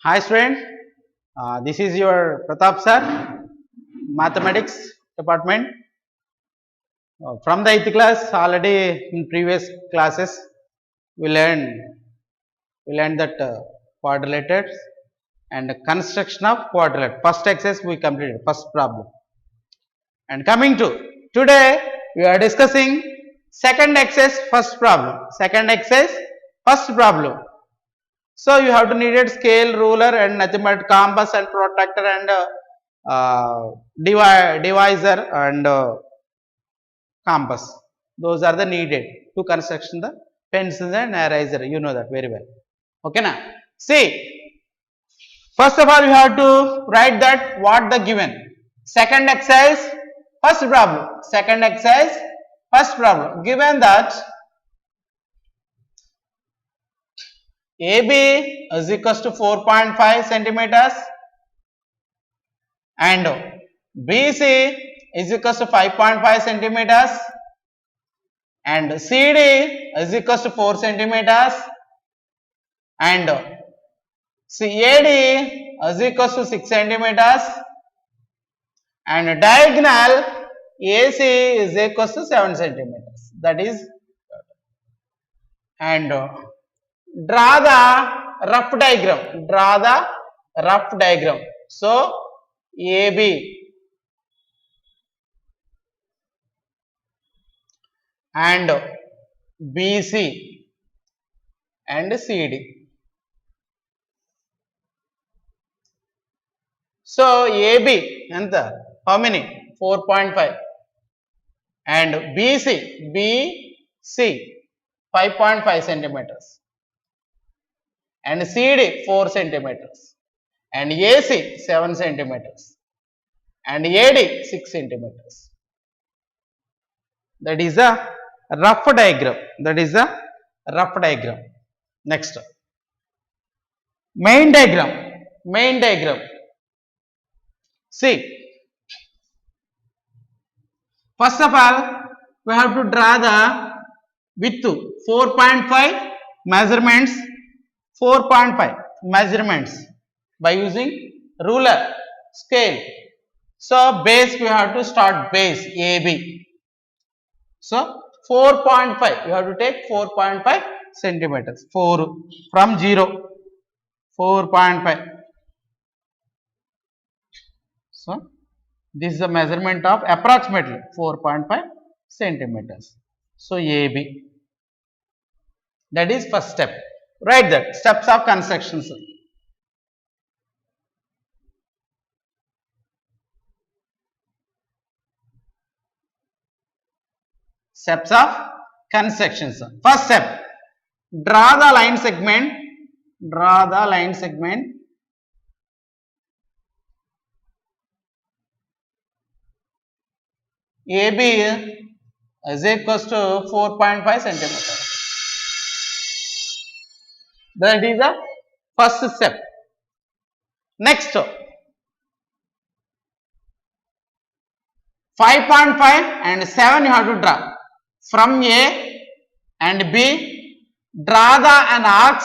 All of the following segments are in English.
Hi student, this is your Pratap sir, mathematics department. From the 8th class, already in previous classes we learned that quadrilaterals and construction of quadrilateral. First exercise we completed, first problem. And coming to today, we are discussing second exercise, first problem. Second exercise, first problem. So you have to needed scale, ruler, and nothing but compass and protractor and divisor and compass. Those are the needed to construction the pencils and eraser. You know that very well. Okay now. See, first of all, you have to write that what the given. Second exercise, first problem. Second exercise, first problem. Given that AB is equals to 4.5 centimeters and BC is equals to 5.5 centimeters and CD is equals to 4 centimeters and CAD is equals to 6 centimeters and diagonal AC is equals to 7 centimeters. That is, and draw the rough diagram. Draw the rough diagram. So AB and BC and CD. So AB and how many? 4.5 and BC 5.5 centimeters and CD 4 centimeters and AC 7 centimeters and AD 6 centimeters. That is a rough diagram. That is a rough diagram. Next, main diagram. Main diagram. See, first of all, we have to draw the width 4.5 measurements. 4.5 measurements by using ruler, scale. So base we have to start base AB. So 4.5 you have to take 4.5 centimeters. 4 from 0 4.5. So this is the measurement of approximately 4.5 centimeters. So AB. That is first step. Write that steps of construction. Steps of construction. First step, draw the line segment. Draw the line segment. AB is equals to 4.5 centimeters. That is the first step. Next, 5.5 and 7 you have to draw. From A and B, draw an arc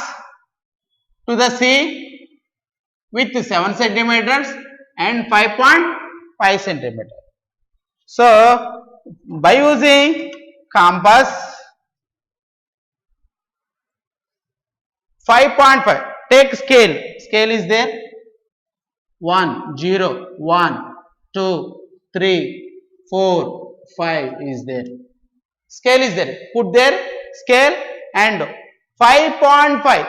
to the C with 7 centimeters and 5.5 centimeters. So, by using compass, 5.5, take scale. Scale is there. 1, 0, 1, 2, 3, 4, 5 is there. Scale is there. Put there scale and 5.5.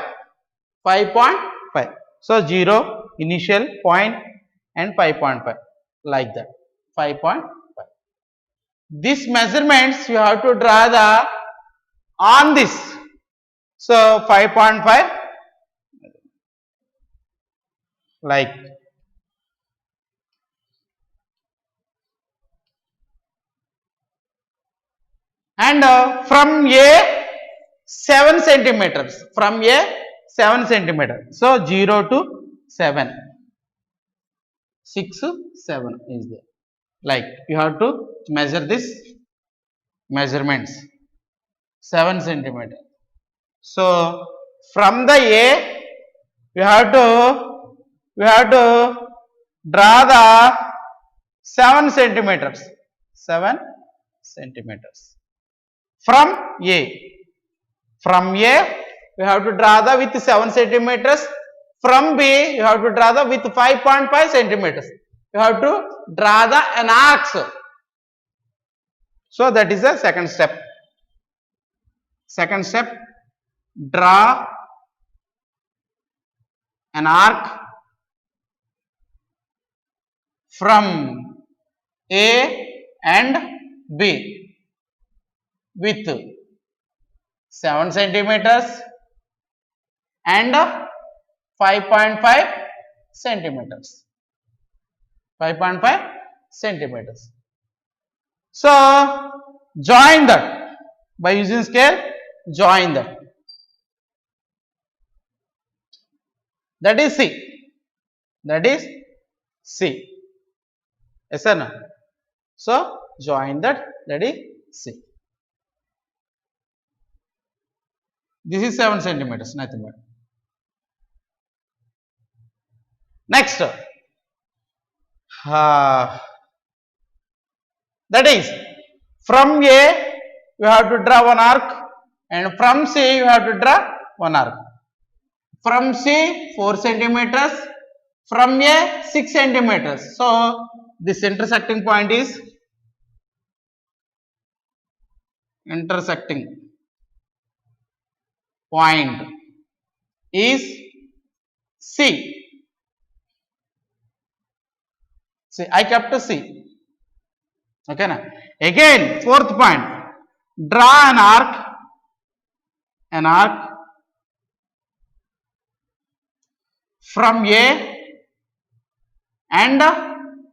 5.5. So 0 initial point and 5.5 like that. 5.5. This measurements you have to draw the on this. So 5.5 like. And from A 7 centimeters. From A 7 centimeters. So 0 to 7. 6, 7 is there. Like you have to measure this measurements 7 centimeter. So from the A you have to we have to draw the 7 centimeters. 7 centimeters from A. From A, we have to draw the with 7 centimeters. From B, you have to draw the with 5.5 centimeters. You have to draw the an arc. So that is the second step. Second step, draw an arc from A and B with 7 centimeters and 5.5 centimeters. 5.5 centimeters. So join that by using scale. Join that. That is C. That is C. Yes or no? So join that. That is C. This is 7 centimeters. Nothing but. Next. That is from A you have to draw one arc, and from C you have to draw one arc. From C 4 centimeters, from A 6 centimeters. So this intersecting point is C. See, I kept C. Okay, na? Again, fourth point. Draw an arc from A and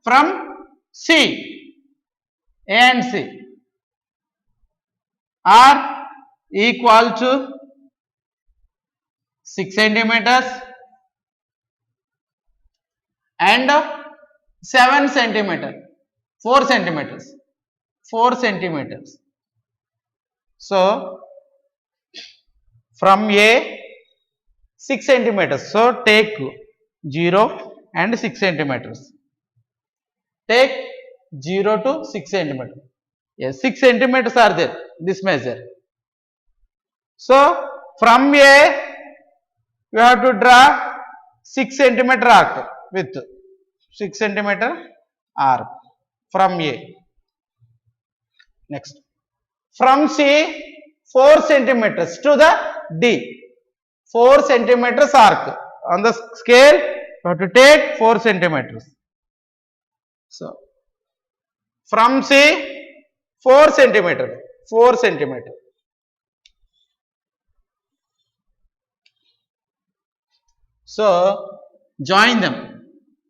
from C. A and C are equal to 6 centimeters and 7 centimeters. 4 centimeters. 4 centimeters. So from A 6 centimeters. So take 0 and 6 centimeters. Take 0 to 6 centimeters. Yes, 6 centimeters are there. This measure. So from A you have to draw 6 centimeter arc with 6 centimeter arc from A. Next, from C 4 centimeters to the D. 4 centimeters arc. On the scale, you have to take 4 centimeters. So from C 4 centimeters. 4 centimeters. So join them.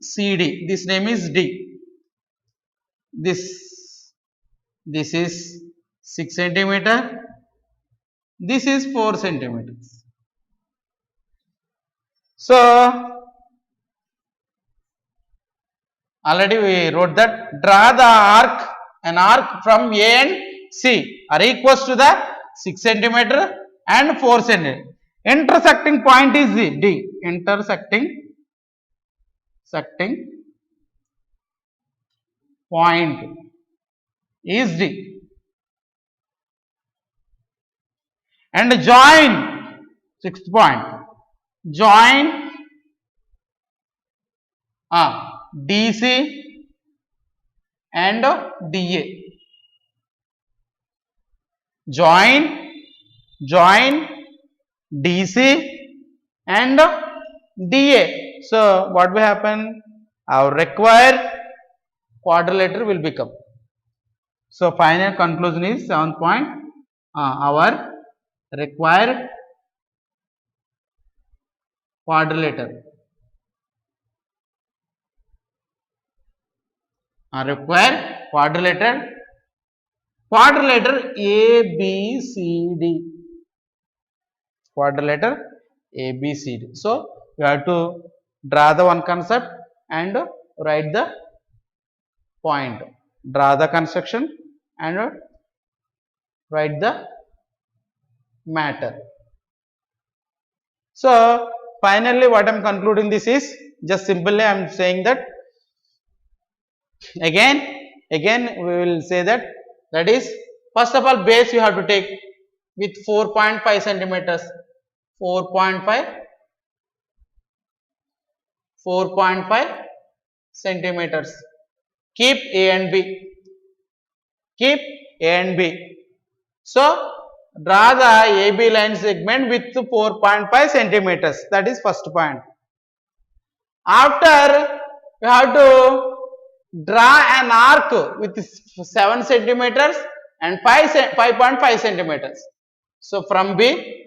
CD. This name is D. This is 6 centimeter. This is 4 centimeters. So already we wrote that. Draw the arc. An arc from A and C are equals to the 6 centimeter and 4 centimeter. Intersecting point is D. Intersecting point is D. And join, sixth point, join DC and DA. Join DC and DA. So what will happen? Our required quadrilateral will become. So final conclusion is 7 point. Our required quadrilateral. Quadrilateral ABCD. Quadrilateral ABCD. So you have to draw the one concept and write the point. Draw the construction and write the matter. So finally what I am concluding this is Just simply I am saying that again we will say that is first of all base you have to take with 4.5 centimeters, 4.5 centimeters. Keep A and B. Keep A and B. So draw the AB line segment with 4.5 centimeters. That is first point. After you have to draw an arc with 7 centimeters and 5.5 centimeters. So from B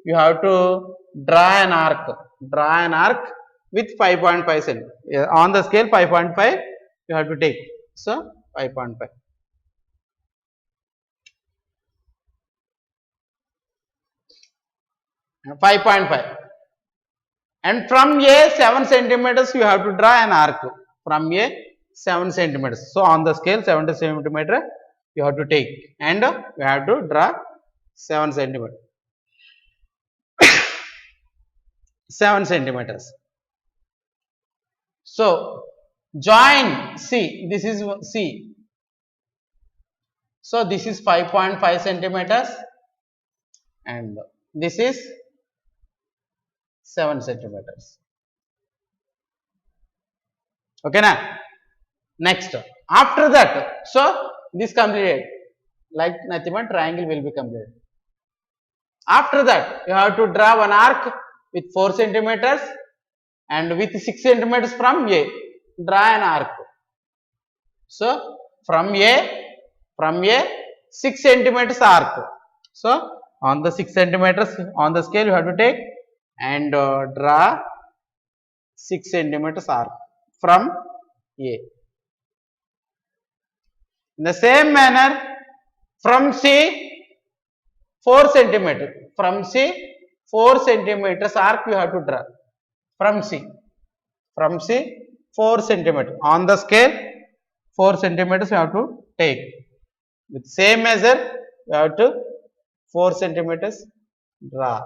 you have to draw an arc with 5.5 centimeters. On the scale 5.5 you have to take. So 5.5. And 5.5. And from A 7 centimeters you have to draw an arc. From A 7 centimeters. So on the scale 70 centimeter you have to take and you have to draw 7 centimeters. 7 centimeters. So join C. This is C. So this is 5.5 centimeters and this is 7 centimeters. Okay now. Next, after that, so this completed, like nothing but triangle will be completed. After that, you have to draw one arc with 4 centimeters and with 6 centimeters from A, draw an arc. So from A 6 centimeters arc. So on the 6 centimeters on the scale you have to take and draw 6 centimeters arc from A. In the same manner, from C 4 centimeters. From C 4 centimeters arc you have to draw. From C 4 centimeters. On the scale 4 centimeters you have to take. With same measure you have to 4 centimeters draw.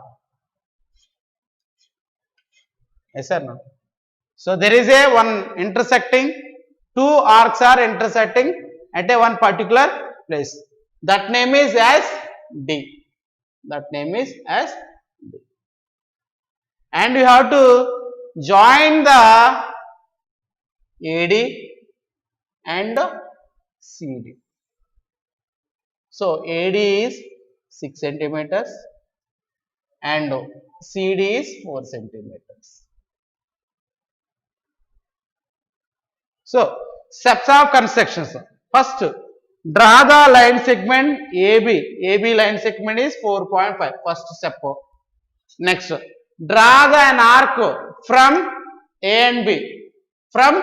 Yes or no? So there is a one intersecting, two arcs are intersecting at a one particular place. That name is as D. That name is as D. And you have to join the AD and CD. So AD is 6 centimeters and CD is 4 centimeters. So steps of constructions. First, draw the line segment AB. AB line segment is 4.5. First step. Next, draw an arc from A and B. From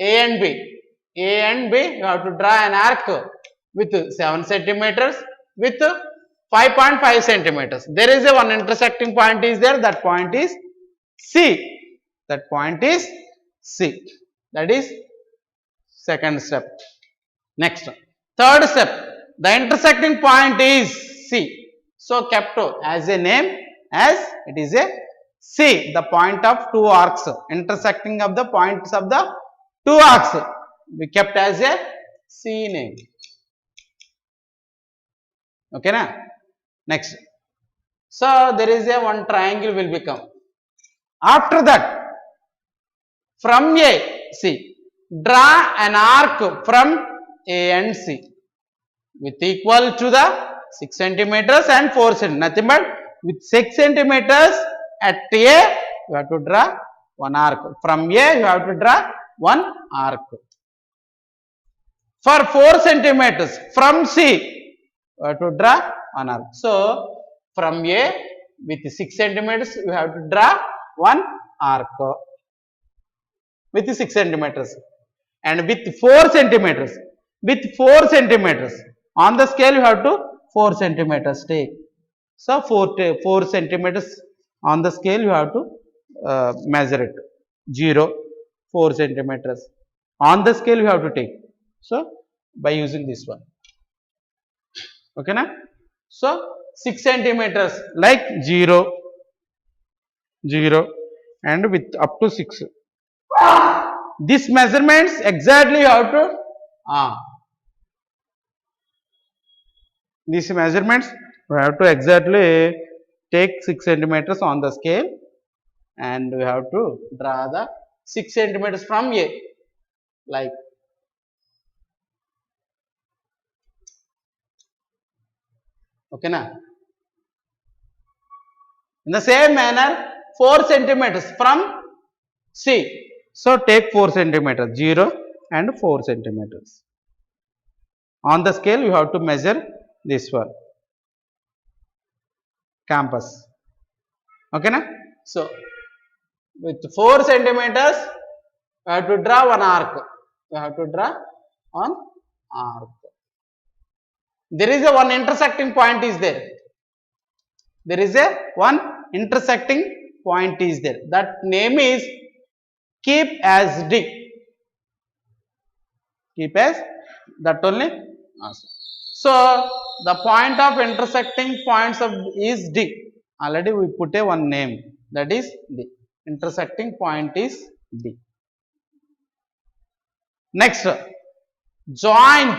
A and B. A and B, you have to draw an arc with 7 centimeters with 5.5 centimeters. There is a one intersecting point is there. That point is C. That point is C. That is second step. Next, third step. The intersecting point is C. So kept as a name as it is a C. The point of two arcs. Intersecting of the points of the two arcs. We kept as a C name. Okay na? Next. So there is a one triangle will become. After that, from A, C, draw an arc from A and C with equal to the 6 centimeters and 4 centimeters. Nothing but with 6 centimeters at A, you have to draw one arc. From A, you have to draw one arc. For 4 centimeters from C, you have to draw one arc. So from A with 6 centimeters, you have to draw one arc with 6 centimeters. And with 4 centimeters, on the scale you have to 4 centimeters take. So 4 centimeters on the scale you have to measure it. 0, 4 centimeters. On the scale you have to take. So by using this one. Okay na? So 6 centimeters like 0, 0. and with up to 6. This measurements exactly how to these measurements we have to exactly take 6 centimeters on the scale, and we have to draw the 6 centimeters from A, like okay na. In the same manner 4 centimeters from C, so take 4 centimeters, 0 and 4 centimeters on the scale. You have to measure this one campus, okay na. So with 4 centimeters we have to draw one arc, we have to draw on arc. There is a one intersecting point is there, there is a one intersecting point is there, that name is keep as D, keep as that only. So the point of intersecting points of is D, already we put a one name, that is D, intersecting point is D. Next, joint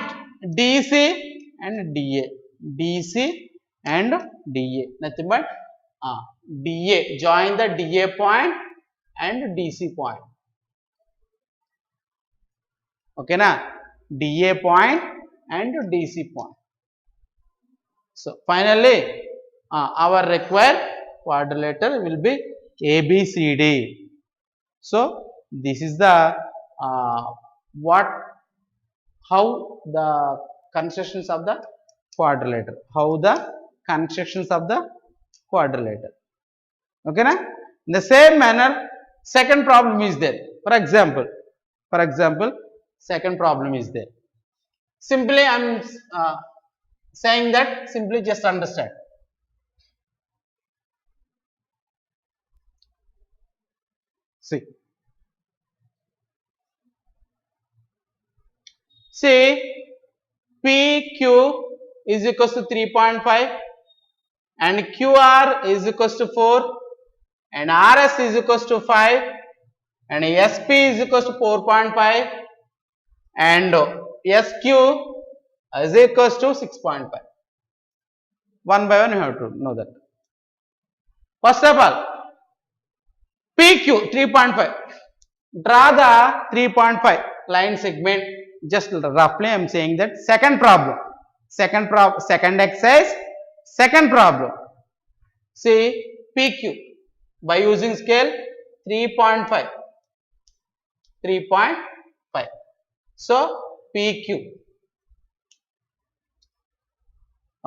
DC and DA, DC and DA, nothing but DA, join the DA point and DC point, okay na, DA point and DC point. So finally our required quadrilateral will be ABCD. So this is the how the constructions of the quadrilateral, okay na. In the same manner second problem is there. For example second problem is there. Simply I am saying that, simply just understand. See, PQ is equals to 3.5 and QR is equals to 4 and RS is equals to 5 and SP is equals to 4.5 and SQ is equals to 6.5. One by one you have to know that. First of all, PQ 3.5, draw the 3.5 line segment. Just roughly I am saying that. Second problem, second exercise, second problem. See, PQ by using scale 3.5, so PQ,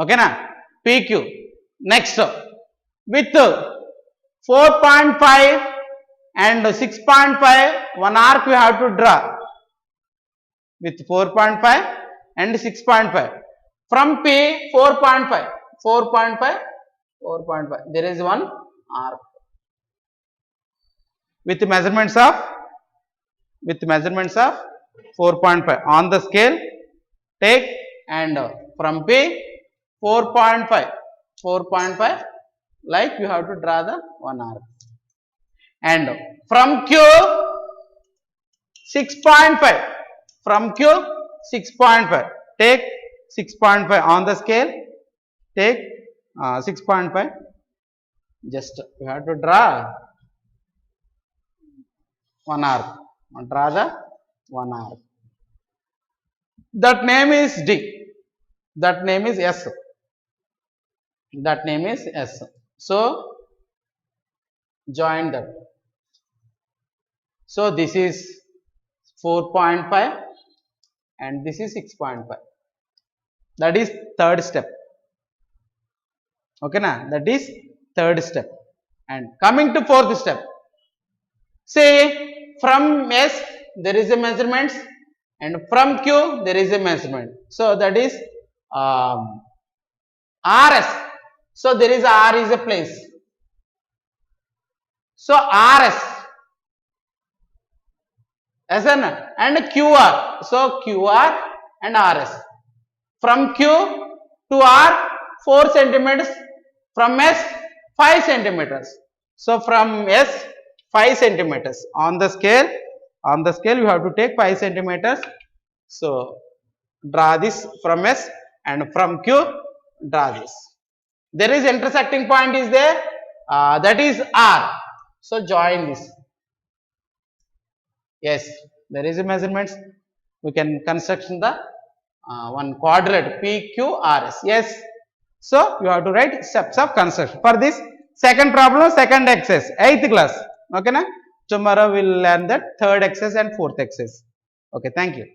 okay na, PQ. Next, with 4.5 and 6.5 one arc we have to draw, with 4.5 and 6.5 from P 4.5 there is one arc with measurements of 4.5 on the scale. Take and from P 4.5 like you have to draw the one arc, and from Q 6.5, from Q 6.5, take 6.5 on the scale, take 6.5, just you have to draw one arc, draw the one arc. That name is D, that name is S, that name is S. So join that. So this is 4.5 and this is 6.5. That is third step. Okay na, that is third step. And coming to fourth step, say from S there is a measurement and from Q there is a measurement. So that is RS. So there is R is a place. So RS as an and QR. So QR and RS. From Q to R 4 centimeters, from S 5 centimeters. So from S 5 centimeters on the scale. On the scale, you have to take 5 centimeters. So draw this from S, and from Q, draw this. There is intersecting point is there, that is R. So join this. Yes, there is a measurements. We can construct the one quadrant PQRS. Yes. So you have to write steps of construction. For this second problem, second exercise, 8th class. Okay, na? Tomorrow we will learn that third exercise and fourth exercise. Okay, thank you.